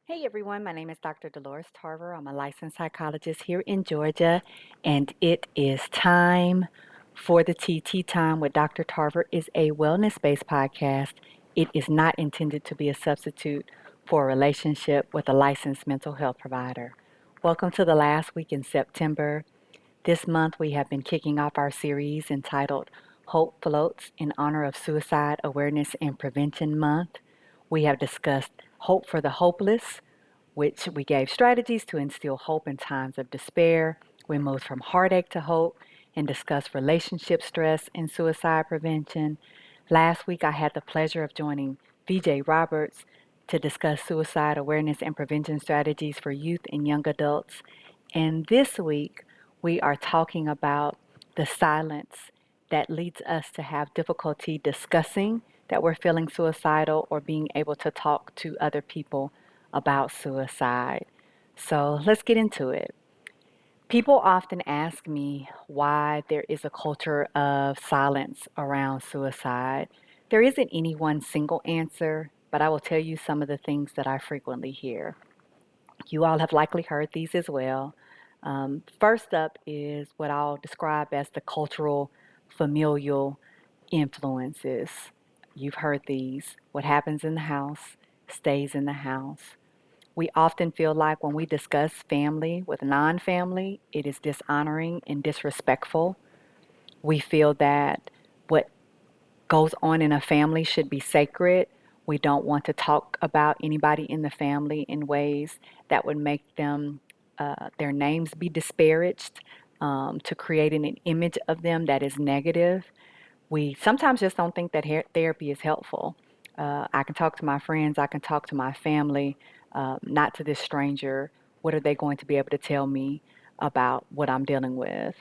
Hey everyone, my name is Dr. Dolores Tarver. I'm a licensed psychologist here in Georgia, and it is time for the TT Time with Dr. Tarver is a wellness-based podcast. It is not intended to be a substitute for a relationship with a licensed mental health provider. Welcome to the last week in September. This month we have been kicking off our series entitled Hope Floats in honor of Suicide Awareness and Prevention Month. We have discussed hope for the hopeless, which we gave strategies to instill hope in times of despair. We moved from heartache to hope and discussed relationship stress and suicide prevention. Last week, I had the pleasure of joining VJ Roberts to discuss suicide awareness and prevention strategies for youth and young adults. And this week, we are talking about the silence that leads us to have difficulty discussing that we're feeling suicidal or being able to talk to other people about suicide. So let's get into it. People often ask me why there is a culture of silence around suicide. There isn't any one single answer, but I will tell you some of the things that I frequently hear. You all have likely heard these as well. First up is what I'll describe as the cultural familial influences. You've heard these. What happens in the house stays in the house. We often feel like when we discuss family with non family, it is dishonoring and disrespectful. We feel that what goes on in a family should be sacred. We don't want to talk about anybody in the family in ways that would make their names be disparaged, to creating an image of them that is negative. We sometimes just don't think that therapy is helpful. I can talk to my friends, I can talk to my family, not to this stranger. What are they going to be able to tell me about what I'm dealing with?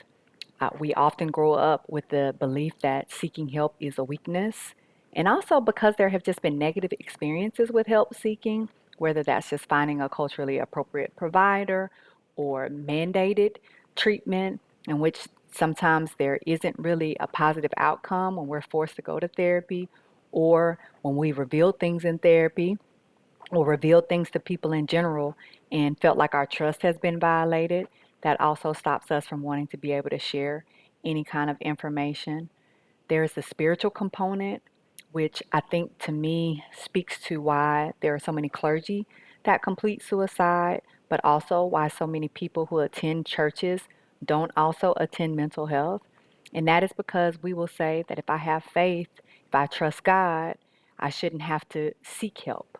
We often grow up with the belief that seeking help is a weakness. And also because there have just been negative experiences with help seeking, whether that's just finding a culturally appropriate provider or mandated treatment, in which sometimes there isn't really a positive outcome when we're forced to go to therapy, or when we reveal things in therapy or revealed things to people in general and felt like our trust has been violated, that also stops us from wanting to be able to share any kind of information. There's the spiritual component, which I think to me speaks to why there are so many clergy that complete suicide, but also why so many people who attend churches don't also attend mental health. And that is because we will say that if I have faith, if I trust God, I shouldn't have to seek help.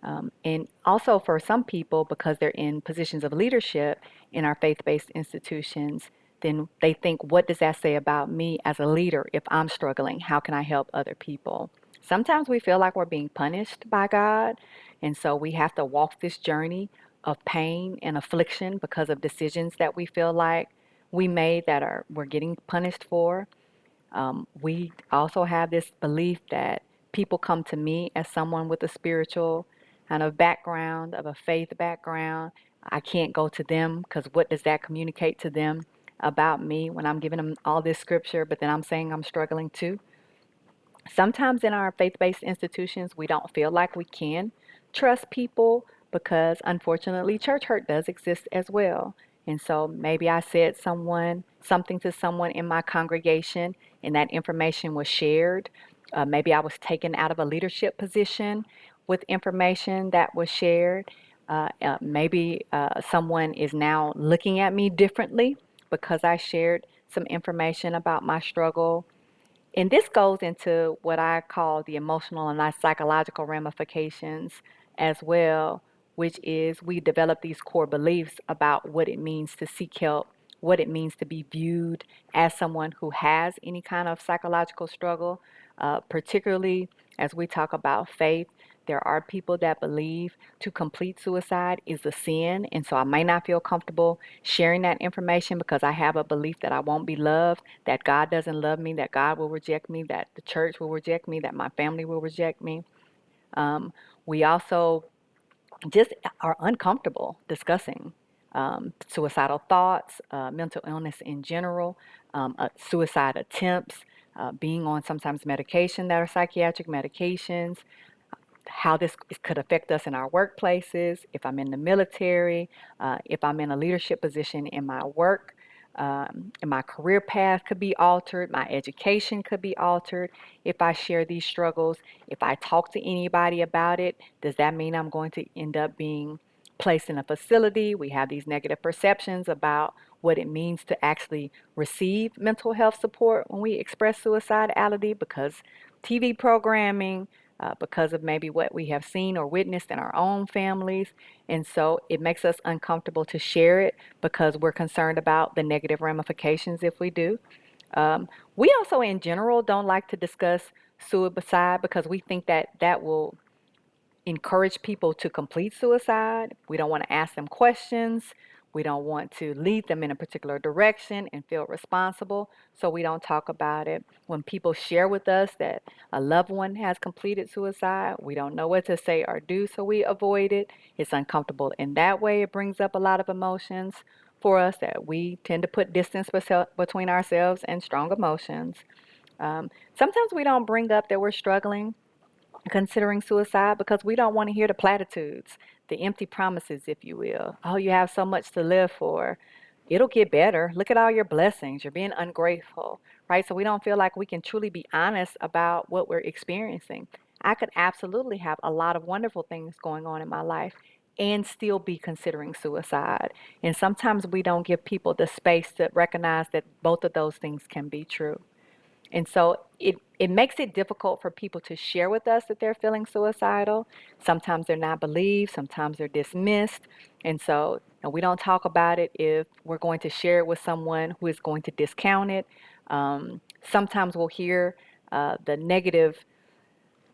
And also for some people, because they're in positions of leadership in our faith-based institutions, then they think, what does that say about me as a leader if I'm struggling? How can I help other people? Sometimes we feel like we're being punished by God, and so we have to walk this journey of pain and affliction because of decisions that we feel like we made that are we're getting punished for. We also have this belief that people come to me as someone with a spiritual kind of background, of a faith background. I can't go to them because what does that communicate to them about me when I'm giving them all this scripture, but then I'm saying I'm struggling too? Sometimes in our faith based institutions, we don't feel like we can trust people because unfortunately, church hurt does exist as well. And so maybe I said something to someone in my congregation, and that information was shared. Maybe I was taken out of a leadership position with information that was shared. Maybe someone is now looking at me differently because I shared some information about my struggle, and this goes into what I call the emotional and psychological ramifications as well, which is we develop these core beliefs about what it means to seek help, what it means to be viewed as someone who has any kind of psychological struggle, particularly as we talk about faith. There are people that believe to complete suicide is a sin, and so I may not feel comfortable sharing that information because I have a belief that I won't be loved, that God doesn't love me, that God will reject me, that the church will reject me, that my family will reject me. Um, we also just are uncomfortable discussing suicidal thoughts, mental illness in general, suicide attempts, being on sometimes medication that are psychiatric medications, how this could affect us in our workplaces, if I'm in the military, if I'm in a leadership position in my work, and my career path could be altered, my education could be altered if I share these struggles. If I talk to anybody about it, does that mean I'm going to end up being placed in a facility? We have these negative perceptions about what it means to actually receive mental health support when we express suicidality because TV programming, because of maybe what we have seen or witnessed in our own families. And so it makes us uncomfortable to share it because we're concerned about the negative ramifications if we do. We also, in general, don't like to discuss suicide because we think that that will encourage people to complete suicide. We don't want to ask them questions. We don't want to lead them in a particular direction and feel responsible, so we don't talk about it. When people share with us that a loved one has completed suicide, we don't know what to say or do, so we avoid it. It's uncomfortable in that way. It brings up a lot of emotions for us that we tend to put distance between ourselves and strong emotions. Sometimes we don't bring up that we're struggling considering suicide because we don't want to hear the platitudes, the empty promises, if you will. Oh, you have so much to live for. It'll get better. Look at all your blessings. You're being ungrateful, right? So we don't feel like we can truly be honest about what we're experiencing. I could absolutely have a lot of wonderful things going on in my life and still be considering suicide. And sometimes we don't give people the space to recognize that both of those things can be true. And so it makes it difficult for people to share with us that they're feeling suicidal. Sometimes they're not believed, sometimes they're dismissed. And so we don't talk about it if we're going to share it with someone who is going to discount it. Sometimes we'll hear the negative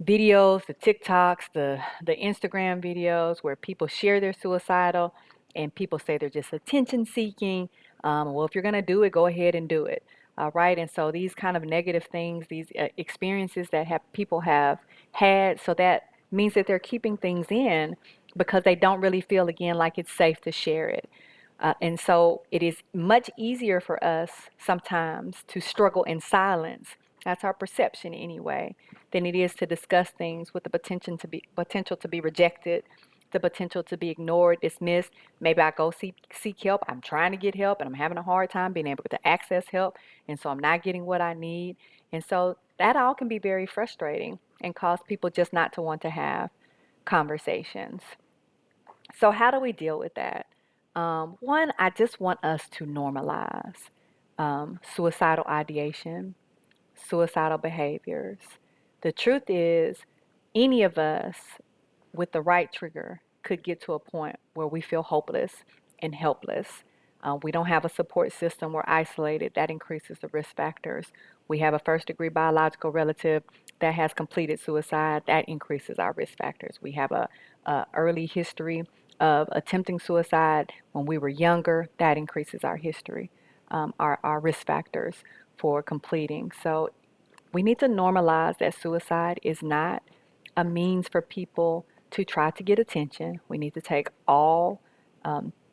videos, the TikToks, the Instagram videos where people share their suicidal and people say they're just attention seeking. Well, if you're going to do it, go ahead and do it. Right. And so these kind of negative things, these experiences that have people have had, so that means that they're keeping things in because they don't really feel again like it's safe to share it. And so it is much easier for us sometimes to struggle in silence. That's our perception anyway, than it is to discuss things with the potential to be rejected, the potential to be ignored, dismissed. Maybe I go seek help. I'm trying to get help and I'm having a hard time being able to access help. And so I'm not getting what I need. And so that all can be very frustrating and cause people just not to want to have conversations. So, how do we deal with that? One, I just want us to normalize suicidal ideation, suicidal behaviors. The truth is, any of us with the right trigger could get to a point where we feel hopeless and helpless. We don't have a support system. We're isolated. That increases the risk factors. We have a first degree biological relative that has completed suicide. That increases our risk factors. We have a early history of attempting suicide when we were younger. That increases our history, our risk factors for completing. So we need to normalize that suicide is not a means for people to try to get attention. We need to take all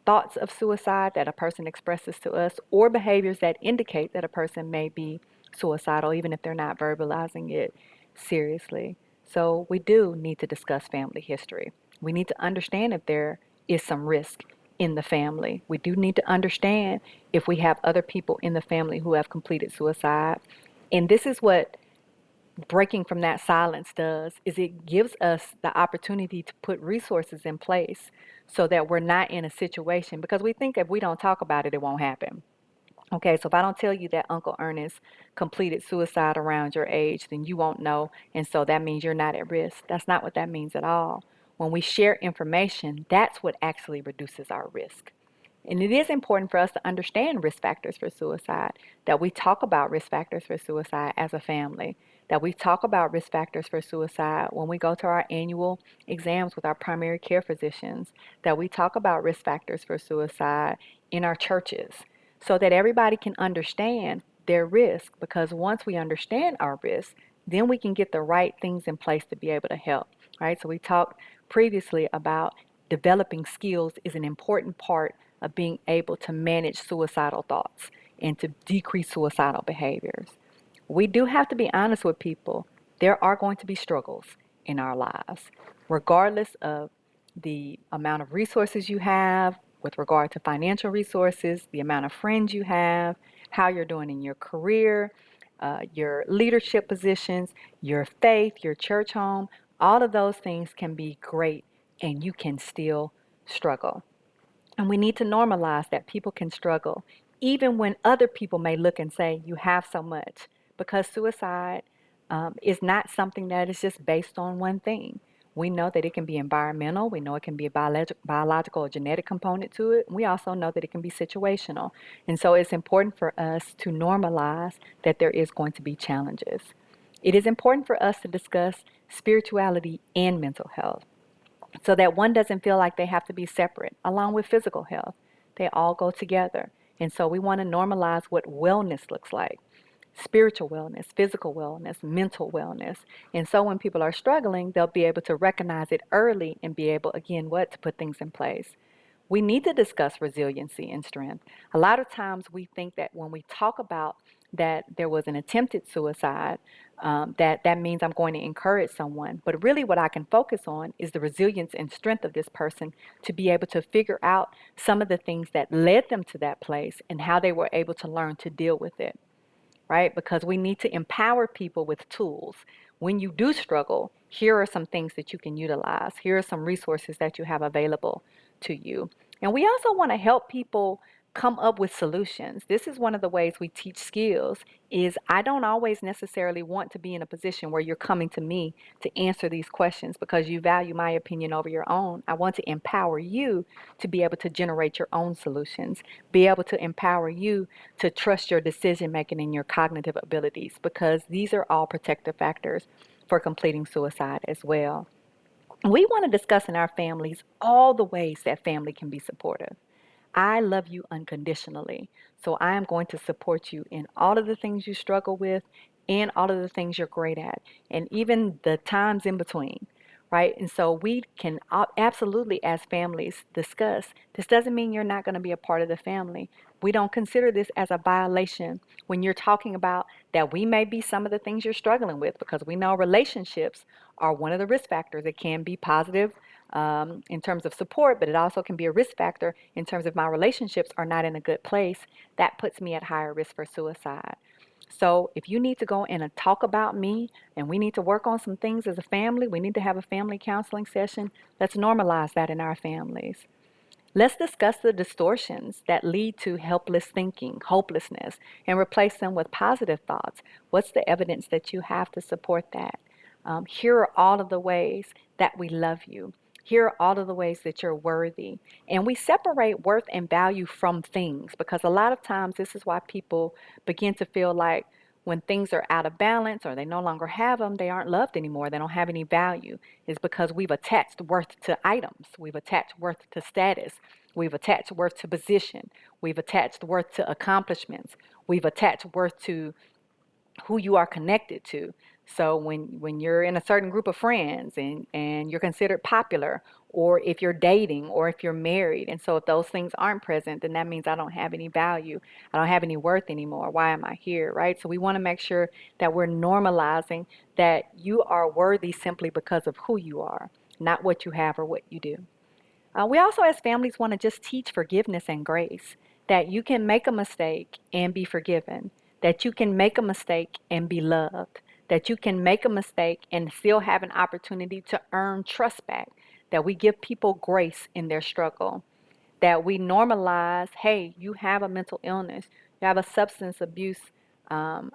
thoughts of suicide that a person expresses to us or behaviors that indicate that a person may be suicidal, even if they're not verbalizing it seriously. So we do need to discuss family history. We need to understand if there is some risk in the family. We do need to understand if we have other people in the family who have completed suicide. And this is what breaking from that silence does, is it gives us the opportunity to put resources in place so that we're not in a situation, because we think if we don't talk about it, it won't happen. Okay, so if I don't tell you that Uncle Ernest completed suicide around your age, then you won't know, and so that means you're not at risk. That's not what that means at all. When we share information, that's what actually reduces our risk. And it is important for us to understand risk factors for suicide, that we talk about risk factors for suicide as a family, that we talk about risk factors for suicide when we go to our annual exams with our primary care physicians, that we talk about risk factors for suicide in our churches so that everybody can understand their risk. Because once we understand our risk, then we can get the right things in place to be able to help, right? So we talked previously about developing skills is an important part of being able to manage suicidal thoughts and to decrease suicidal behaviors. We do have to be honest with people. There are going to be struggles in our lives. regardless of the amount of resources you have, with regard to financial resources, the amount of friends you have, how you're doing in your career, your leadership positions, your faith, your church home, all of those things can be great and you can still struggle. And we need to normalize that people can struggle, even when other people may look and say, you have so much, because suicide is not something that is just based on one thing. We know that it can be environmental. We know it can be a biological or genetic component to it. We also know that it can be situational. And so it's important for us to normalize that there is going to be challenges. It is important for us to discuss spirituality and mental health so that one doesn't feel like they have to be separate, along with physical health. They all go together. And so we want to normalize what wellness looks like: spiritual wellness, physical wellness, mental wellness. And so when people are struggling, they'll be able to recognize it early and be able, again, to put things in place. We need to discuss resiliency and strength. A lot of times we think that when we talk about that there was an attempted suicide, that means I'm going to encourage someone. But really, what I can focus on is the resilience and strength of this person to be able to figure out some of the things that led them to that place and how they were able to learn to deal with it, right? Because we need to empower people with tools. When you do struggle, here are some things that you can utilize. Here are some resources that you have available to you. And we also want to help people come up with solutions. This is one of the ways we teach skills is I don't always necessarily want to be in a position where you're coming to me to answer these questions because you value my opinion over your own. I want to empower you to be able to generate your own solutions, be able to empower you to trust your decision making and your cognitive abilities, because these are all protective factors for completing suicide as well. We want to discuss in our families all the ways that family can be supportive. I love you unconditionally. So I am going to support you in all of the things you struggle with and all of the things you're great at, and even the times in between, right? And so we can absolutely, as families, discuss this doesn't mean you're not going to be a part of the family. We don't consider this as a violation when you're talking about that we may be some of the things you're struggling with, because we know relationships are one of the risk factors. It can be positive in terms of support, but it also can be a risk factor in terms of my relationships are not in a good place. That puts me at higher risk for suicide. So if you need to go in and talk about me and we need to work on some things as a family, we need to have a family counseling session. Let's normalize that in our families. Let's discuss the distortions that lead to helpless thinking, hopelessness, and replace them with positive thoughts. What's the evidence that you have to support that? Here are all of the ways that we love you. Here are all of the ways that you're worthy. And we separate worth and value from things, because a lot of times this is why people begin to feel like when things are out of balance or they no longer have them, they aren't loved anymore. They don't have any value. Is because we've attached worth to items. We've attached worth to status. We've attached worth to position. We've attached worth to accomplishments. We've attached worth to who you are connected to. So when you're in a certain group of friends and you're considered popular, or if you're dating, or if you're married, and so if those things aren't present, then that means I don't have any value. I don't have any worth anymore. Why am I here, right? So we want to make sure that we're normalizing that you are worthy simply because of who you are, not what you have or what you do. We also, as families, want to just teach forgiveness and grace, that you can make a mistake and be forgiven, that you can make a mistake and be loved, that you can make a mistake and still have an opportunity to earn trust back, that we give people grace in their struggle, that we normalize, hey, you have a mental illness, you have a substance abuse, an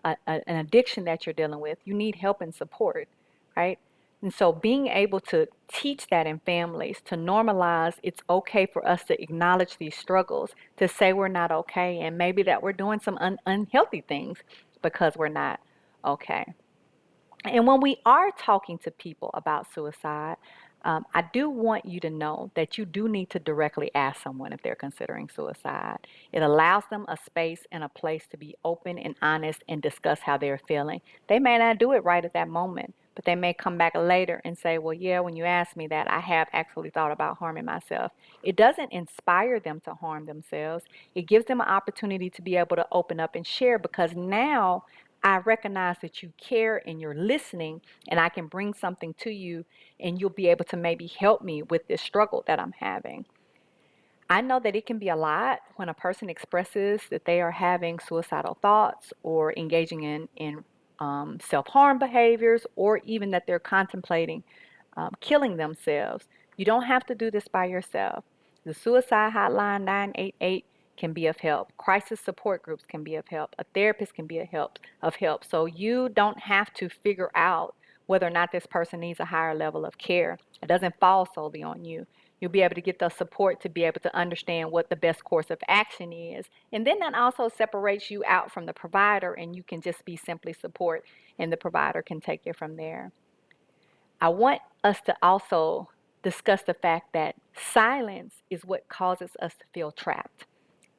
addiction that you're dealing with, you need help and support, right? And so being able to teach that in families, to normalize it's okay for us to acknowledge these struggles, to say we're not okay, and maybe that we're doing some unhealthy things because we're not okay. And when we are talking to people about suicide, I do want you to know that you do need to directly ask someone if they're considering suicide. It allows them a space and a place to be open and honest and discuss how they're feeling. They may not do it right at that moment, but they may come back later and say, well, yeah, when you asked me that, I have actually thought about harming myself. It doesn't inspire them to harm themselves. It gives them an opportunity to be able to open up and share, because now I recognize that you care and you're listening, and I can bring something to you, and you'll be able to maybe help me with this struggle that I'm having. I know that it can be a lot when a person expresses that they are having suicidal thoughts or engaging in self-harm behaviors, or even that they're contemplating killing themselves. You don't have to do this by yourself. The suicide hotline 988 can be of help. Crisis support groups can be of help. A therapist can be of help. So you don't have to figure out whether or not this person needs a higher level of care. It doesn't fall solely on you. You'll be able to get the support to be able to understand what the best course of action is. And then that also separates you out from the provider, and you can just be simply support, and the provider can take it from there. I want us to also discuss the fact that silence is what causes us to feel trapped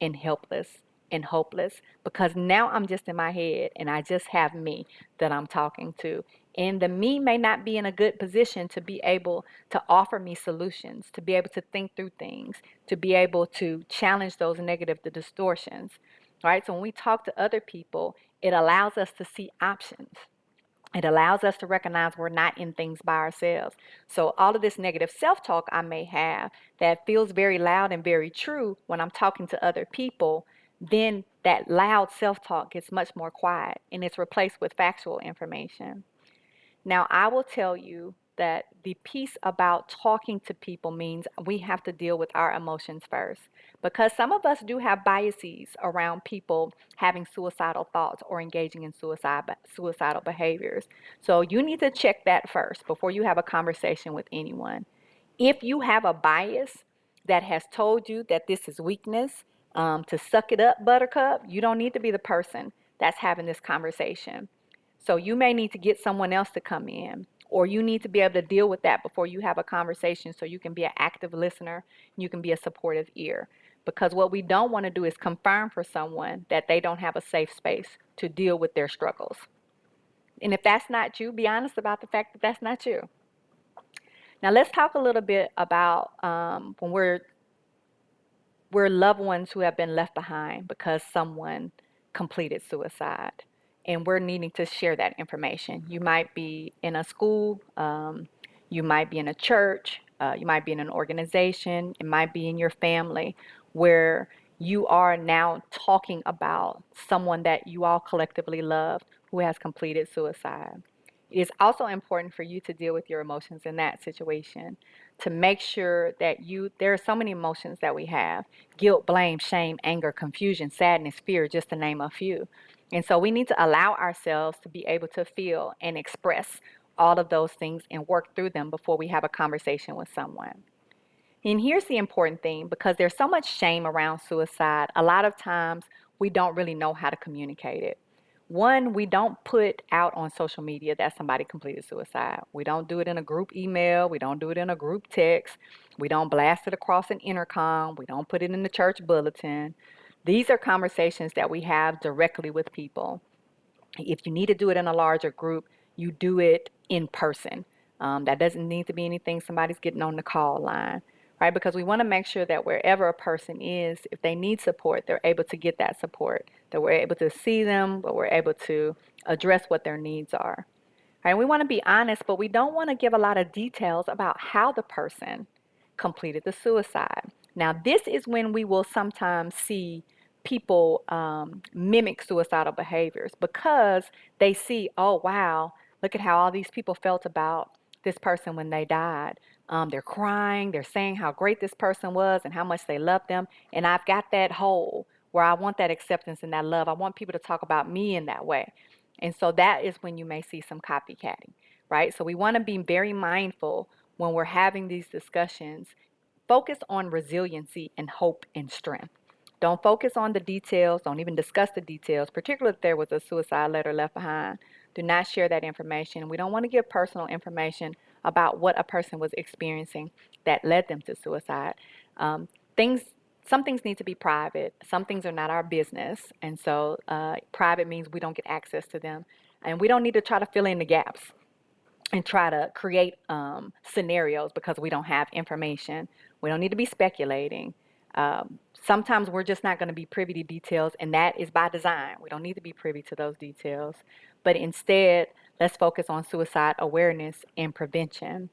and helpless and hopeless, because now I'm just in my head and I just have me that I'm talking to. And the me may not be in a good position to be able to offer me solutions, to be able to think through things, to be able to challenge those negative distortions, right? So when we talk to other people, it allows us to see options. It allows us to recognize we're not in things by ourselves. So all of this negative self-talk I may have that feels very loud and very true when I'm talking to other people, then that loud self-talk gets much more quiet and it's replaced with factual information. Now, I will tell you that the piece about talking to people means we have to deal with our emotions first, because some of us do have biases around people having suicidal thoughts or engaging in suicidal behaviors. So you need to check that first before you have a conversation with anyone. If you have a bias that has told you that this is weakness, to suck it up, buttercup, you don't need to be the person that's having this conversation. So you may need to get someone else to come in, or you need to be able to deal with that before you have a conversation, so you can be an active listener and you can be a supportive ear. Because what we don't want to do is confirm for someone that they don't have a safe space to deal with their struggles. And if that's not you, be honest about the fact that that's not you. Now let's talk a little bit about when we're loved ones who have been left behind because someone completed suicide, and we're needing to share that information. You might be in a school, you might be in a church, you might be in an organization, it might be in your family, where you are now talking about someone that you all collectively love who has completed suicide. It is also important for you to deal with your emotions in that situation, to make sure that there are so many emotions that we have: guilt, blame, shame, anger, confusion, sadness, fear, just to name a few. And so we need to allow ourselves to be able to feel and express all of those things and work through them before we have a conversation with someone. And here's the important thing: because there's so much shame around suicide, a lot of times we don't really know how to communicate it. One, we don't put out on social media that somebody completed suicide. We don't do it in a group email. We don't do it in a group text. We don't blast it across an intercom. We don't put it in the church bulletin. These are conversations that we have directly with people. If you need to do it in a larger group, you do it in person. That doesn't need to be anything somebody's getting on the call line, right? Because we want to make sure that wherever a person is, if they need support, they're able to get that support, that we're able to see them, but we're able to address what their needs are. Right? We want to be honest, but we don't want to give a lot of details about how the person completed the suicide. Now, this is when we will sometimes see people mimic suicidal behaviors, because they see, oh, wow, look at how all these people felt about this person when they died. They're crying, they're saying how great this person was and how much they loved them. And I've got that hole where I want that acceptance and that love. I want people to talk about me in that way. And so that is when you may see some copycatting, right? So we want to be very mindful when we're having these discussions. Focus on resiliency and hope and strength. Don't focus on the details. Don't even discuss the details, particularly if there was a suicide letter left behind. Do not share that information. We don't want to give personal information about what a person was experiencing that led them to suicide. Um, things, some things need to be private. Some things are not our business. And so private means we don't get access to them. And we don't need to try to fill in the gaps and try to create scenarios because we don't have information. We don't need to be speculating. Sometimes we're just not going to be privy to details, and that is by design. We don't need to be privy to those details. But instead, let's focus on suicide awareness and prevention.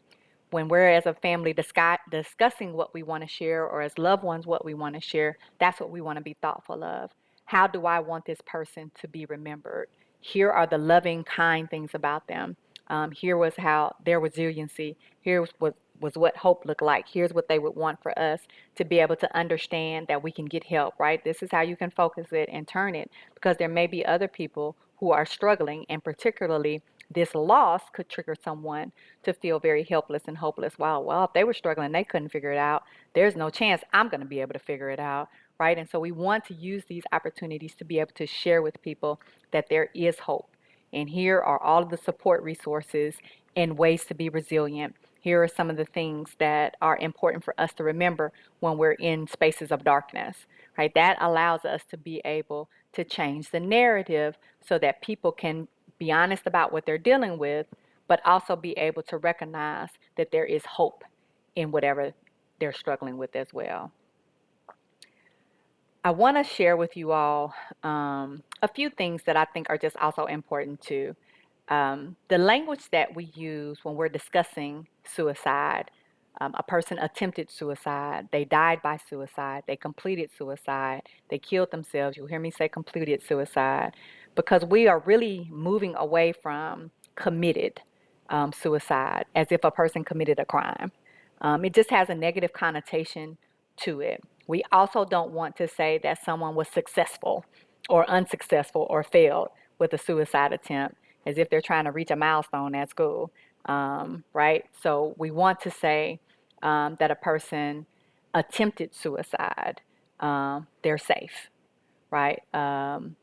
When we're as a family discussing what we want to share, or as loved ones what we want to share, that's what we want to be thoughtful of. How do I want this person to be remembered? Here are the loving, kind things about them. Here was how their resiliency. Here was what hope looked like. Here's what they would want for us to be able to understand that we can get help, right? This is how you can focus it and turn it, because there may be other people who are struggling, and particularly this loss could trigger someone to feel very helpless and hopeless. Wow, well, if they were struggling, they couldn't figure it out. There's no chance I'm going to be able to figure it out, right? And so we want to use these opportunities to be able to share with people that there is hope. And here are all of the support resources and ways to be resilient. Here are some of the things that are important for us to remember when we're in spaces of darkness, right? That allows us to be able to change the narrative so that people can be honest about what they're dealing with, but also be able to recognize that there is hope in whatever they're struggling with as well. I want to share with you all a few things that I think are just also important too. The language that we use when we're discussing suicide, a person attempted suicide, they died by suicide, they completed suicide, they killed themselves. You'll hear me say completed suicide, because we are really moving away from committed suicide as if a person committed a crime. It just has a negative connotation to it. We also don't want to say that someone was successful or unsuccessful or failed with a suicide attempt, as if they're trying to reach a milestone at school, right? So we want to say that a person attempted suicide. They're safe, right?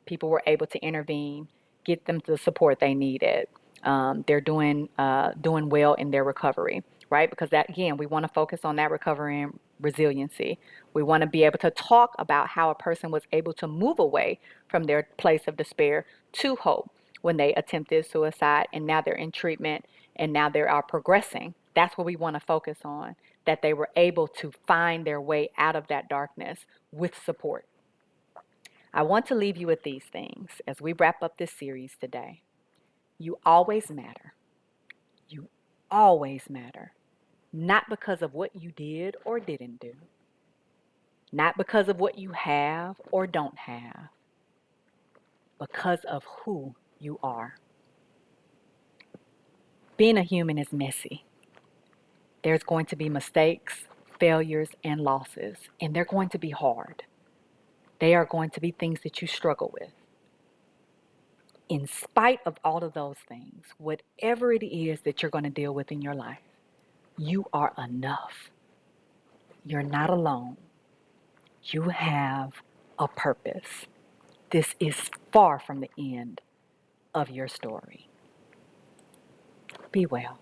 People were able to intervene, get them the support they needed. They're doing well in their recovery, right? Because that, again, we want to focus on that recovery and resiliency. We want to be able to talk about how a person was able to move away from their place of despair to hope when they attempted suicide, and now they're in treatment, and now they are progressing. That's what we want to focus on, that they were able to find their way out of that darkness with support. I want to leave you with these things as we wrap up this series today. You always matter. You always matter. Not because of what you did or didn't do. Not because of what you have or don't have. Because of who you are. Being a human is messy. There's going to be mistakes, failures, and losses, and they're going to be hard. They are going to be things that you struggle with. In spite of all of those things, whatever it is that you're going to deal with in your life, you are enough. You're not alone. You have a purpose. This is far from the end of your story. Be well.